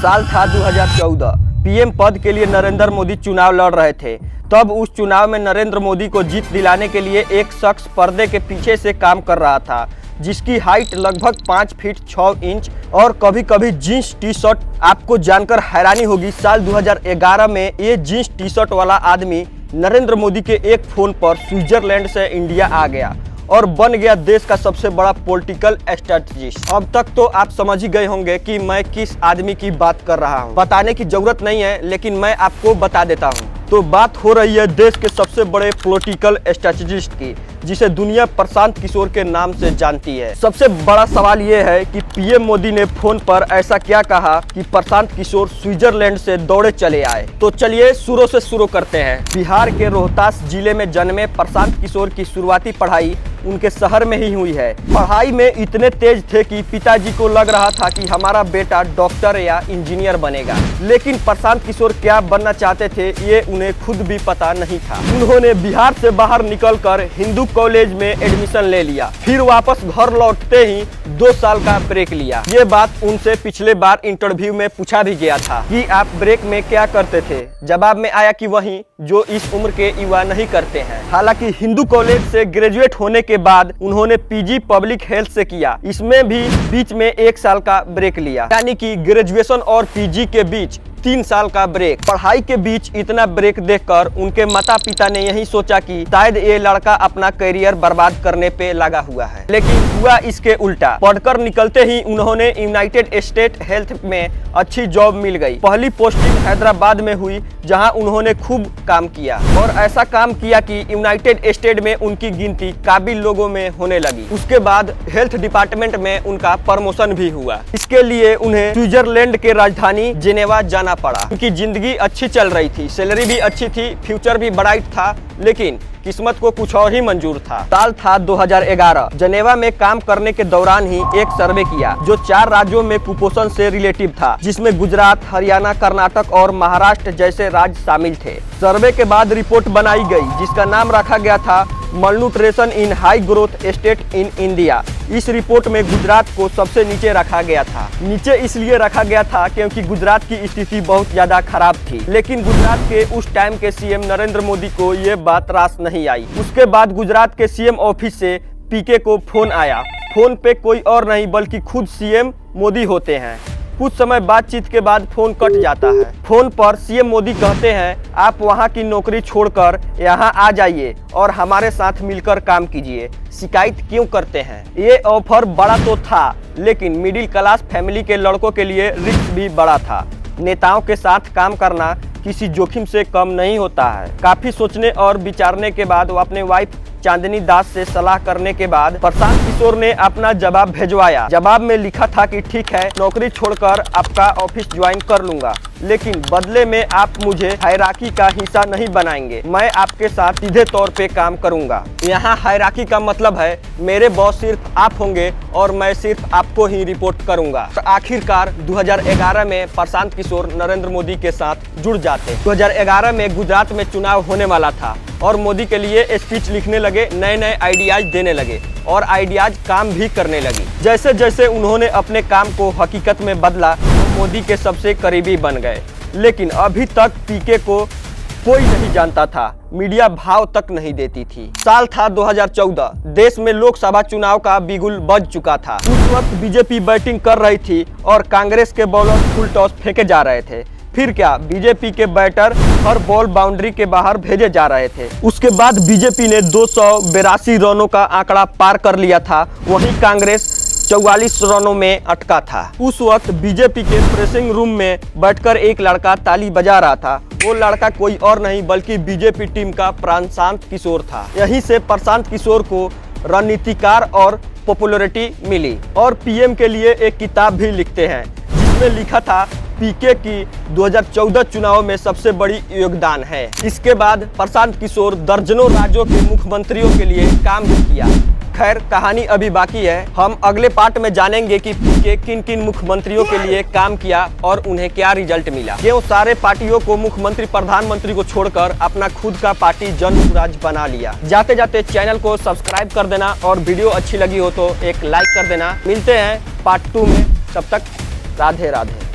साल था 2014। पीएम पद के लिए नरेंद्र मोदी चुनाव लड़ रहे थे। तब उस चुनाव में नरेंद्र मोदी को जीत दिलाने के लिए एक शख्स पर्दे के पीछे से काम कर रहा था, जिसकी हाइट लगभग 5 फीट 6 इंच और कभी कभी जींस टी शर्ट। आपको जानकर हैरानी होगी, साल 2011 में ये जींस टी शर्ट वाला आदमी नरेंद्र मोदी के एक फोन पर स्विट्जरलैंड से इंडिया आ गया और बन गया देश का सबसे बड़ा पॉलिटिकल स्ट्रेटजिस्ट। अब तक तो आप समझ ही गए होंगे कि मैं किस आदमी की बात कर रहा हूं। बताने की जरूरत नहीं है, लेकिन मैं आपको बता देता हूं। तो बात हो रही है देश के सबसे बड़े पॉलिटिकल स्ट्रेटजिस्ट की, जिसे दुनिया प्रशांत किशोर के नाम से जानती है। सबसे बड़ा सवाल ये है कि पीएम मोदी ने फोन पर ऐसा क्या कहा कि प्रशांत किशोर स्विट्जरलैंड से दौड़े चले आए। तो चलिए शुरू से शुरू करते हैं। बिहार के रोहतास जिले में जन्मे प्रशांत किशोर की शुरुआती पढ़ाई उनके शहर में ही हुई है। पढ़ाई में इतने तेज थे कि पिताजी को लग रहा था कि हमारा बेटा डॉक्टर या इंजीनियर बनेगा, लेकिन प्रशांत किशोर क्या बनना चाहते थे ये उन्हें खुद भी पता नहीं था। उन्होंने बिहार से बाहर निकलकर हिंदू कॉलेज में एडमिशन ले लिया, फिर वापस घर लौटते ही 2 साल का ब्रेक लिया। ये बात उनसे पिछले बार इंटरव्यू में पूछा भी गया था कि आप ब्रेक में क्या करते थे। जवाब में आया कि वही जो इस उम्र के युवा नहीं करते हैं। हालांकि हिंदू कॉलेज से ग्रेजुएट होने के बाद उन्होंने पीजी पब्लिक हेल्थ से किया। इसमें भी बीच में 1 साल का ब्रेक लिया, यानी कि ग्रेजुएशन और पीजी के बीच 3 साल का ब्रेक। पढ़ाई के बीच इतना ब्रेक देखकर उनके माता पिता ने यही सोचा कि शायद ये लड़का अपना करियर बर्बाद करने पे लगा हुआ है, लेकिन हुआ इसके उल्टा। पढ़कर निकलते ही उन्होंने यूनाइटेड स्टेट हेल्थ में अच्छी जॉब मिल गई। पहली पोस्टिंग हैदराबाद में हुई, जहां उन्होंने खूब काम किया और ऐसा काम किया कि यूनाइटेड स्टेट में उनकी गिनती काबिल लोगों में होने लगी। उसके बाद हेल्थ डिपार्टमेंट में उनका प्रमोशन भी हुआ। इसके लिए उन्हें स्विट्जरलैंड के राजधानी जेनेवा जाना पड़ा। उनकी जिंदगी अच्छी चल रही थी, सैलरी भी अच्छी थी, फ्यूचर भी ब्राइट था, लेकिन किस्मत को कुछ और ही मंजूर था। साल था 2011। जेनेवा में काम करने के दौरान ही एक सर्वे किया जो 4 राज्यों में कुपोषण से रिलेटिव था, जिसमें गुजरात, हरियाणा, कर्नाटक और महाराष्ट्र जैसे राज्य शामिल थे। सर्वे के बाद रिपोर्ट बनाई गई जिसका नाम रखा गया था malnutrition in high growth state in India. इस रिपोर्ट में गुजरात को सबसे नीचे रखा गया था। नीचे इसलिए रखा गया था क्योंकि गुजरात की स्थिति बहुत ज्यादा खराब थी, लेकिन गुजरात के उस टाइम के सीएम नरेंद्र मोदी को ये बात रास नहीं आई। उसके बाद गुजरात के सीएम ऑफिस से पीके को फोन आया। फोन पे कोई और नहीं बल्कि खुद सीएम मोदी होते हैं। कुछ समय बातचीत के बाद फोन कट जाता है। फोन पर सीएम मोदी कहते हैं, आप वहां की नौकरी छोड़कर यहां आ जाइए और हमारे साथ मिलकर काम कीजिए। शिकायत क्यों करते हैं? ये ऑफर बड़ा तो था, लेकिन मिडिल क्लास फैमिली के लड़कों के लिए रिस्क भी बड़ा था। नेताओं के साथ काम करना किसी जोखिम से कम नहीं होता है। काफी सोचने और विचारने के बाद वो अपने वाइफ चांदनी दास से सलाह करने के बाद प्रशांत किशोर ने अपना जवाब भेजवाया। जवाब में लिखा था कि ठीक है, नौकरी छोड़कर आपका ऑफिस ज्वाइन कर लूंगा, लेकिन बदले में आप मुझे हायरार्की का हिस्सा नहीं बनाएंगे। मैं आपके साथ सीधे तौर पे काम करूंगा। यहाँ हायरार्की का मतलब है मेरे बॉस सिर्फ आप होंगे और मैं सिर्फ आपको ही रिपोर्ट करूंगा। तो आखिरकार 2011 में प्रशांत किशोर नरेंद्र मोदी के साथ जुड़ जाते। 2011 में गुजरात में चुनाव होने वाला था और मोदी के लिए स्पीच लिखने लगे, नए नए आइडियाज देने लगे और आइडियाज काम भी करने लगी। जैसे जैसे उन्होंने अपने काम को हकीकत में बदला, मोदी के सबसे करीबी बन गए। लेकिन अभी तक पीके को कोई नहीं जानता था, मीडिया भाव तक नहीं देती थी। साल था 2014। देश में लोकसभा चुनाव का बिगुल बज चुका था। उस वक्त बीजेपी बैटिंग कर रही थी और कांग्रेस के बॉलर फुल टॉस फेंके जा रहे थे। फिर क्या, बीजेपी के बैटर हर बॉल बाउंड्री के बाहर भेजे जा रहे थे। उसके बाद बीजेपी ने 282 रनों का आंकड़ा पार कर लिया था, वहीं कांग्रेस 44 रनों में अटका था। उस वक्त बीजेपी के प्रेसिंग रूम में बैठकर एक लड़का ताली बजा रहा था। वो लड़का कोई और नहीं बल्कि बीजेपी टीम का प्रशांत किशोर था। यहीं से प्रशांत किशोर को रणनीतिकार और पॉपुलैरिटी मिली और पीएम के लिए एक किताब भी लिखते हैं, जिसमें लिखा था पीके की 2014 चुनाव में सबसे बड़ी योगदान है। इसके बाद प्रशांत किशोर दर्जनों राज्यों के मुख्यमंत्रियों के लिए काम भी किया। खैर, कहानी अभी बाकी है। हम अगले पार्ट में जानेंगे कि पीके किन किन मुख्यमंत्रियों के लिए काम किया और उन्हें क्या रिजल्ट मिला। क्यों सारे पार्टियों को मुख्यमंत्री प्रधानमंत्री को छोड़कर अपना खुद का पार्टी जन स्वराज बना लिया। जाते जाते चैनल को सब्सक्राइब कर देना और वीडियो अच्छी लगी हो तो एक लाइक कर देना। मिलते हैं पार्ट 2 में, तब तक राधे राधे।